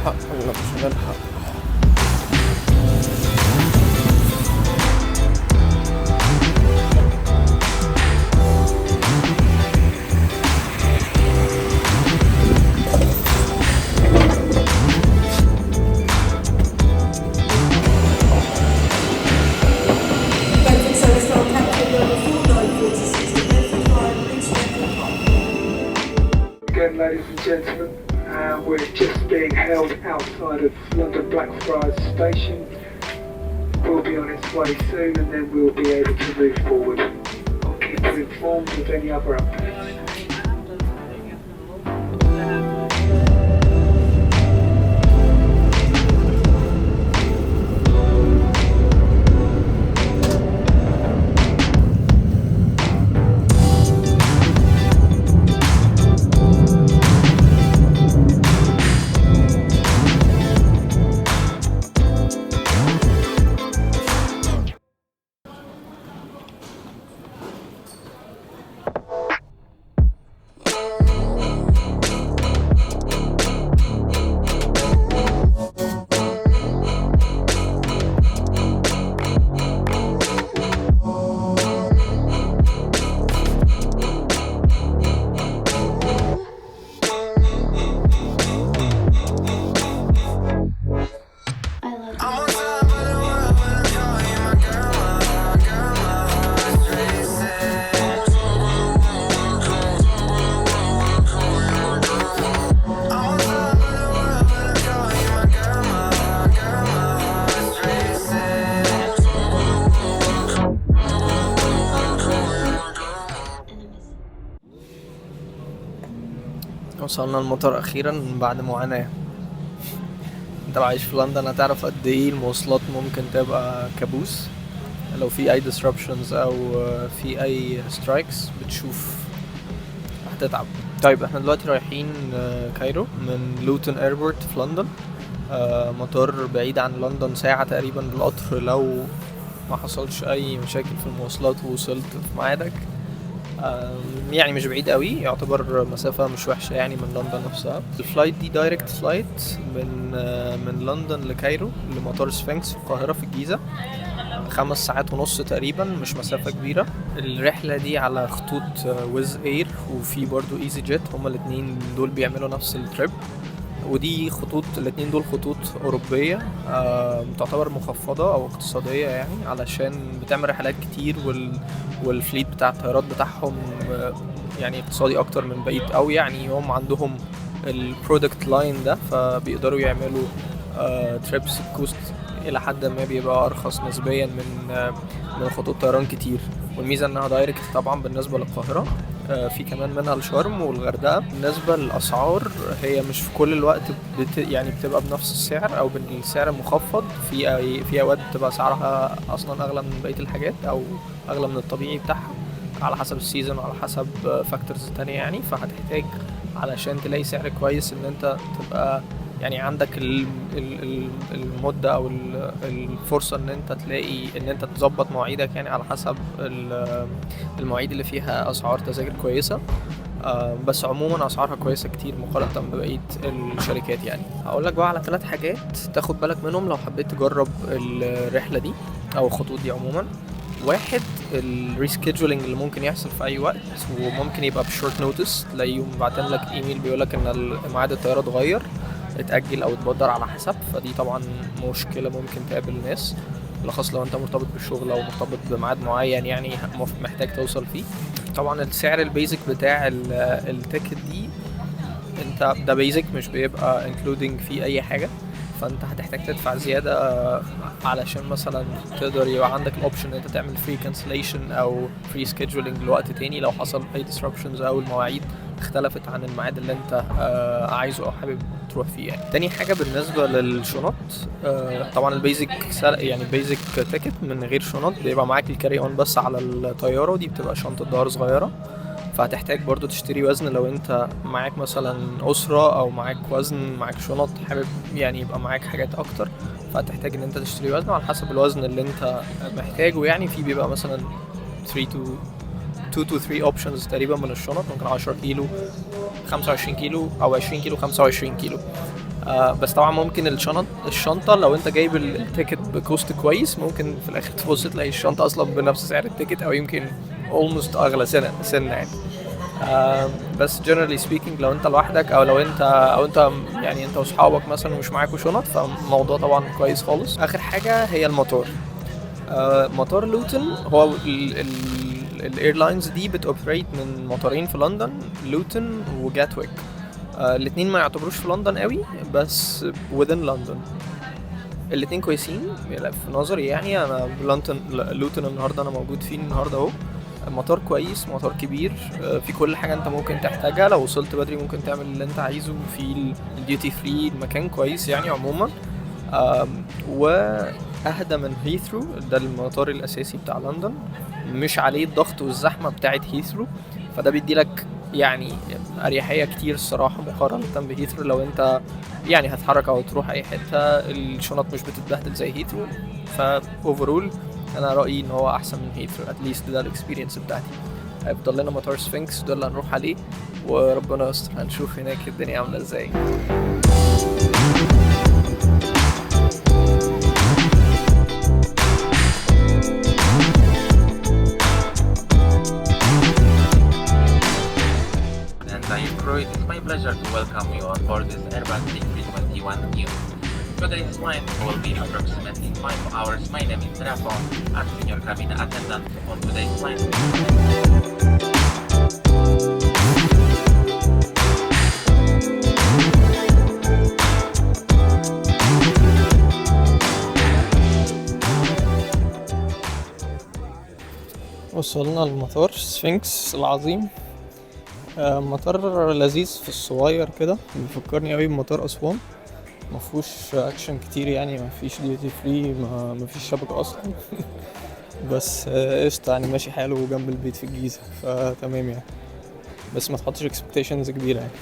نلحق ولا مش هنلحق؟ Again, ladies and gentlemen, we're just being held outside of London Blackfriars Station. We'll be on its way soon and then we'll be able to move forward. I'll keep you informed of any other updates. وصلنا المطار اخيرا بعد معاناة. انت لو عايش في لندن هتعرف قد ايه المواصلات ممكن تبقى كابوس لو في اي disruptions او في اي strikes بتشوف هتتعب. طيب احنا دلوقتي رايحين كايرو من لوتون ايربورت في لندن. مطار بعيد عن لندن ساعة تقريبا بالقطر لو ما حصلش اي مشاكل في المواصلات ووصلت في ميعادك. يعني مش بعيد قوي، يعتبر مسافة مش وحشة يعني من لندن نفسها. الفلايت دي دايركت فلايت من لندن لكايرو لمطار سفنكس في القاهرة في الجيزة، 5 ساعات ونص تقريبا، مش مسافة كبيرة. الرحلة دي على خطوط ويز اير وفي برضو ايزي جيت، هما الاتنين دول بيعملوا نفس التريب. ودي خطوط، الاتنين دول خطوط أوروبية تعتبر مخفضة أو اقتصادية يعني، علشان بتعمل رحلات كتير والفليت بتاع الطيارات بتاعهم يعني اقتصادي أكتر من بقية، أو يعني هم عندهم البرودكت لاين ده فبيقدروا يعملوا تريبس كوست إلى حد ما بيبقى أرخص نسبيا من خطوط طيران كتير. والميزة انها دايركت طبعا بالنسبة للقاهرة. في كمان منها الشرم والغردقة. بالنسبة للأسعار هي مش في كل الوقت يعني بتبقى بنفس السعر او بالسعر مخفض، في اوقات بتبقى سعرها اصلا اغلى من بقية الحاجات او اغلى من الطبيعي بتاعها على حسب السيزون وعلى حسب فاكتورز تانية يعني. فهتحتاج علشان تلاقي سعر كويس ان انت تبقى يعني عندك المدة او الفرصة ان انت تلاقي ان انت تظبط مواعيدك يعني على حسب المواعيد اللي فيها اسعار تذاكر كويسة. بس عموما اسعارها كويسة كتير مقارنة ببقية الشركات يعني. هقول لك بقى على 3 حاجات تاخد بالك منهم لو حبيت تجرب الرحلة دي او الخطوط دي عموما. 1 الريسكيدجولينج اللي ممكن يحصل في اي وقت، وممكن يبقى بشورت نوتس، تلاقيهم باعتين لك ايميل بيقولك ان ميعاد الطيارة اتغير، اتأجل او اتبدر على حسب. فدي طبعا مشكلة ممكن تقابل الناس، بالاخص لو انت مرتبط بالشغل او مرتبط بميعاد معين يعني محتاج توصل فيه. طبعا السعر البيزك بتاع التيكت دي انت ده بيزك مش بيبقى انكلودنج فيه اي حاجة، فانت هتحتاج تدفع زيادة علشان مثلا تقدر يبقى عندك الاوبشن ان انت تعمل فري كانسليشن او فري سكيدجولينج لوقت تاني لو حصل اي disruptions او المواعيد اختلفت عن الميعاد اللي انت عايزه او حابب تروح فيه يعني. تاني حاجة بالنسبة للشنط، طبعا البيزك يعني البيزك تيكت من غير شنط، بيبقى معاك الكاري اون بس على الطيارة، ودي بتبقى شنطة ظهر صغيرة. فهتحتاج برضو تشتري وزن لو انت معاك مثلا أسرة او معاك وزن، معاك شنط، حابب يعني يبقى معاك حاجات اكتر، فهتحتاج ان انت تشتري وزن على حسب الوزن اللي انت محتاجه يعني. في بيبقى مثلا 2 to 3 options تقريبا من الشنط، ممكن 10 كيلو، 25 كيلو او 20 كيلو، 25 كيلو. بس طبعا ممكن الشنطة لو انت جايب التيكت بكوست كويس ممكن في الاخر تبص تلاقي الشنطة اصلا بنفس سعر التيكت او يمكن almost اغلى سنة يعني. بس generally speaking لو انت لوحدك او لو انت يعني انت واصحابك مثلا ومش معاكوا شنط فالموضوع طبعا كويس خالص. اخر حاجة هي المطار. مطار لوتن هو الايرلاينز دي بتوبريت من مطارين في لندن، لوتن وجاتويك. الاتنين ما يعتبروش في لندن قوي بس within لندن. الاتنين كويسين في نظري يعني. انا لوتن النهارده انا موجود فيه النهارده اهو. مطار كويس، مطار كبير، في كل حاجه انت ممكن تحتاجها. لو وصلت بدري ممكن تعمل اللي انت عايزه في الديوتي فري. المكان كويس يعني عموما. واهدى من هيثرو، ده المطار الاساسي بتاع لندن، مش عليه الضغط والزحمه بتاعه هيثرو، فده بيديلك يعني اريحيه كتير الصراحه مقارنه بهيثرو. لو انت يعني هتحرك او تروح اي حته الشنط مش بتتبهدل زي هيثرو. فاوفرول انا رايي ان هو احسن من هيثرو، اتليست ده الاكسبيرينس بتاعتي. هيفضل لنا مطار سفنكس ده اللي هنروح عليه، وربنا يستر هنشوف هناك الدنيا عامله ازاي. It is my pleasure to welcome you on board this Airbus A321neo. Today's flight will be approximately 5 hours. My name is Rafa, I'm senior cabin attendant on today's flight. وصلنا المطار سفنكس العظيم. مطار لذيذ في الصغير كده، بيفكرني قوي بمطار اسوان. مفهوش اكشن كتير يعني، مفيش ديوتي فري، مفيش شبكه اصلا. بس قشطه يعني، ماشي حاله جنب البيت في الجيزه فتمام يعني. بس ما تحطش expectations كبيره يعني.